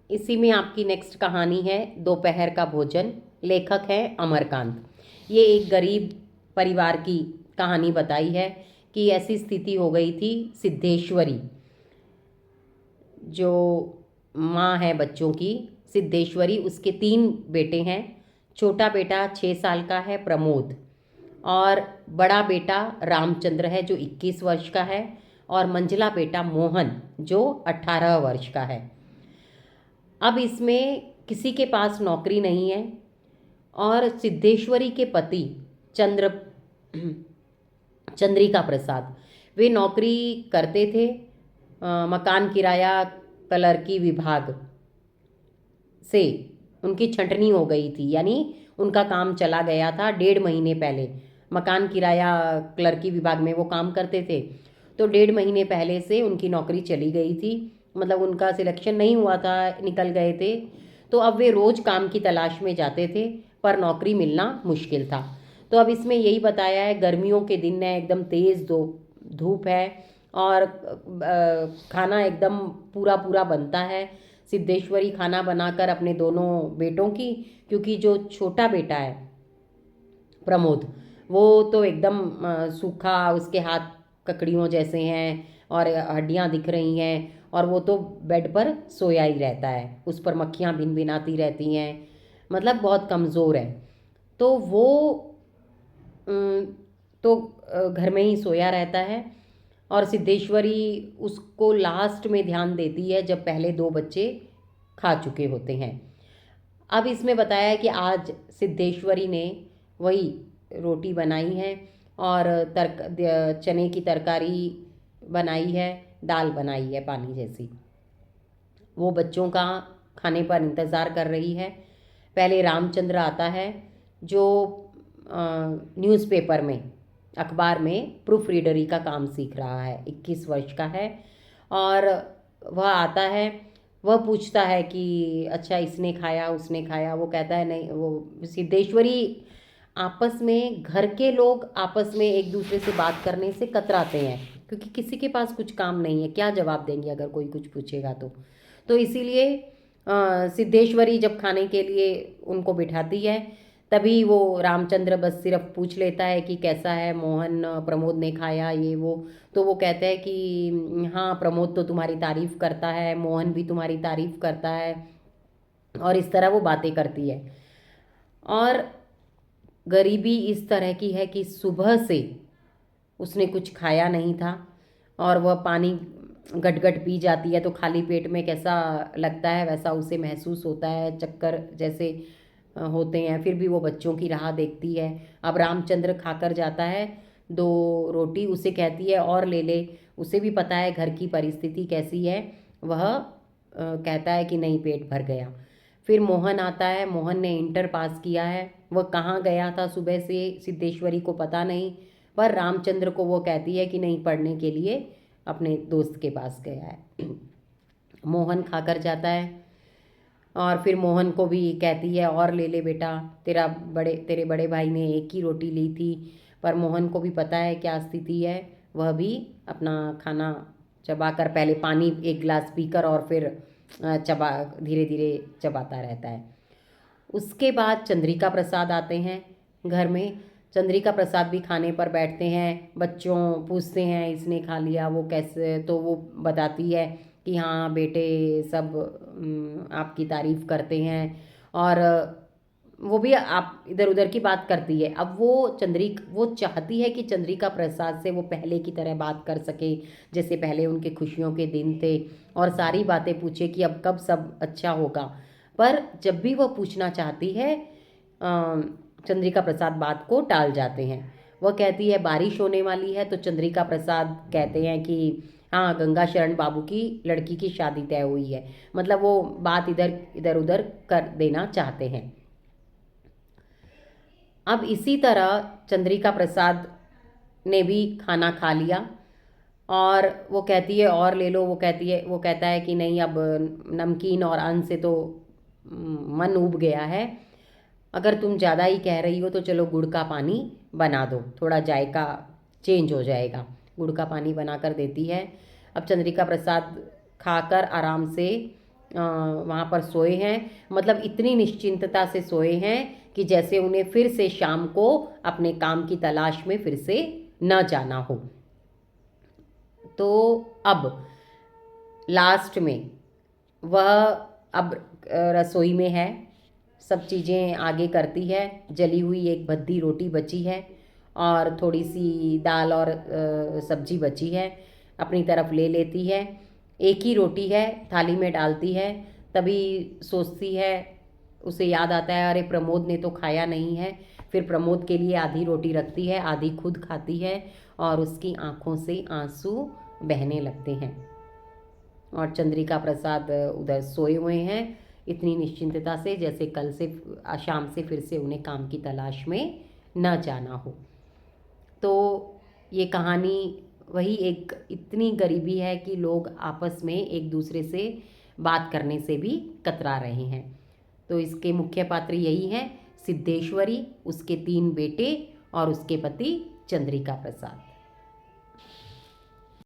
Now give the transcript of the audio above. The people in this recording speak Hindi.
इसी में आपकी नेक्स्ट कहानी है दोपहर का भोजन। लेखक है अमरकांत। ये एक गरीब परिवार की कहानी बताई है कि ऐसी स्थिति हो गई थी। सिद्धेश्वरी जो माँ है बच्चों की, सिद्धेश्वरी, उसके 3 बेटे हैं। छोटा बेटा 6 साल का है, प्रमोद। और बड़ा बेटा रामचंद्र है जो 21 वर्ष का है। और मंझला बेटा मोहन जो 18 वर्ष का है। अब इसमें किसी के पास नौकरी नहीं है। और सिद्धेश्वरी के पति चंद्र चंद्रिका प्रसाद, वे नौकरी करते थे मकान किराया क्लर्की विभाग से। उनकी छंटनी हो गई थी, यानी उनका काम चला गया था 1.5 महीने पहले। मकान किराया क्लर्की विभाग में वो काम करते थे, तो 1.5 महीने पहले से उनकी नौकरी चली गई थी। मतलब उनका सिलेक्शन नहीं हुआ था, निकल गए थे। तो अब वे रोज़ काम की तलाश में जाते थे, पर नौकरी मिलना मुश्किल था। तो अब इसमें यही बताया है, गर्मियों के दिन है, एकदम तेज़ धूप है। और खाना एकदम पूरा पूरा बनता है। सिद्धेश्वरी खाना बनाकर अपने दोनों बेटों की, क्योंकि जो छोटा बेटा है प्रमोद, वो तो एकदम सूखा, उसके हाथ ककड़ियों जैसे हैं और हड्डियां दिख रही हैं। और वो तो बेड पर सोया ही रहता है, उस पर मक्खियाँ भिन भिनाती रहती हैं। मतलब बहुत कमज़ोर है। तो वो अम, तो घर में ही सोया रहता है। और सिद्धेश्वरी उसको लास्ट में ध्यान देती है, जब पहले 2 बच्चे खा चुके होते हैं। अब इसमें बताया है कि आज सिद्धेश्वरी ने वही रोटी बनाई है और चने की तरकारी बनाई है, दाल बनाई है पानी जैसी। वो बच्चों का खाने पर इंतज़ार कर रही है। पहले रामचंद्र आता है, जो न्यूज़पेपर में, अखबार में प्रूफ रीडरी का काम सीख रहा है, 21 वर्ष का है। और वह आता है, वह पूछता है कि अच्छा इसने खाया उसने खाया। वो कहता है नहीं। वो सिद्धेश्वरी, आपस में घर के लोग आपस में एक दूसरे से बात करने से कतराते हैं, क्योंकि किसी के पास कुछ काम नहीं है, क्या जवाब देंगे अगर कोई कुछ पूछेगा तो इसीलिए सिद्धेश्वरी जब खाने के लिए उनको बिठाती है, तभी वो रामचंद्र बस सिर्फ पूछ लेता है कि कैसा है मोहन, प्रमोद ने खाया ये वो। तो वो कहते हैं कि हाँ, प्रमोद तो तुम्हारी तारीफ़ करता है, मोहन भी तुम्हारी तारीफ़ करता है। और इस तरह वो बातें करती है। और गरीबी इस तरह की है कि सुबह से उसने कुछ खाया नहीं था। और वह पानी गट गट पी जाती है, तो खाली पेट में कैसा लगता है वैसा उसे महसूस होता है, चक्कर जैसे होते हैं। फिर भी वो बच्चों की राह देखती है। अब रामचंद्र खाकर जाता है 2 रोटी, उसे कहती है और ले ले। उसे भी पता है घर की परिस्थिति कैसी है। वह कहता है कि नहीं, पेट भर गया। फिर मोहन आता है। मोहन ने इंटर पास किया है। वह कहाँ गया था सुबह से सिद्धेश्वरी को पता नहीं, पर रामचंद्र को वो कहती है कि नहीं, पढ़ने के लिए अपने दोस्त के पास गया है। मोहन खाकर जाता है। और फिर मोहन को भी कहती है और ले ले बेटा, तेरे बड़े भाई ने एक ही रोटी ली थी। पर मोहन को भी पता है क्या स्थिति है। वह भी अपना खाना चबाकर, पहले पानी 1 गिलास पीकर और फिर चबा धीरे धीरे चबाता रहता है। उसके बाद चंद्रिका प्रसाद आते हैं घर में। चंद्रिका प्रसाद भी खाने पर बैठते हैं। बच्चों पूछते हैं इसने खा लिया, वो कैसे, तो वो बताती है कि हाँ बेटे सब आपकी तारीफ़ करते हैं। और वो भी आप इधर उधर की बात करती है। अब वो चाहती है कि चंद्रिका प्रसाद से वो पहले की तरह बात कर सके, जैसे पहले उनके खुशियों के दिन थे, और सारी बातें पूछे कि अब कब सब अच्छा होगा। पर जब भी वह पूछना चाहती है, चंद्रिका प्रसाद बात को टाल जाते हैं। वह कहती है बारिश होने वाली है, तो चंद्रिका प्रसाद कहते हैं कि हाँ, गंगा शरण बाबू की लड़की की शादी तय हुई है। मतलब वो बात इधर इधर उधर कर देना चाहते हैं। अब इसी तरह चंद्रिका प्रसाद ने भी खाना खा लिया। और वो कहती है और ले लो। वो कहता है कि नहीं, अब नमकीन और अन्न से तो मन ऊब गया है। अगर तुम ज़्यादा ही कह रही हो तो चलो गुड़ का पानी बना दो, थोड़ा जायका चेंज हो जाएगा। गुड़ का पानी बना कर देती है। अब चंद्रिका प्रसाद खाकर आराम से वहाँ पर सोए हैं, मतलब इतनी निश्चिंतता से सोए हैं कि जैसे उन्हें फिर से शाम को अपने काम की तलाश में फिर से न जाना हो। तो अब लास्ट में वह अब रसोई में है, सब चीज़ें आगे करती है। जली हुई एक भद्दी रोटी बची है और थोड़ी सी दाल और सब्जी बची है, अपनी तरफ ले लेती है। एक ही रोटी है, थाली में डालती है। तभी सोचती है, उसे याद आता है अरे प्रमोद ने तो खाया नहीं है। फिर प्रमोद के लिए आधी रोटी रखती है, आधी खुद खाती है और उसकी आंखों से आंसू बहने लगते हैं। और चंद्रिका प्रसाद उधर सोए हुए हैं इतनी निश्चिंतता से जैसे कल से शाम से फिर से उन्हें काम की तलाश में न जाना हो। तो ये कहानी वही एक इतनी गरीबी है कि लोग आपस में एक दूसरे से बात करने से भी कतरा रहे हैं। तो इसके मुख्य पात्र यही हैं, सिद्धेश्वरी, उसके 3 बेटे और उसके पति चंद्रिका प्रसाद।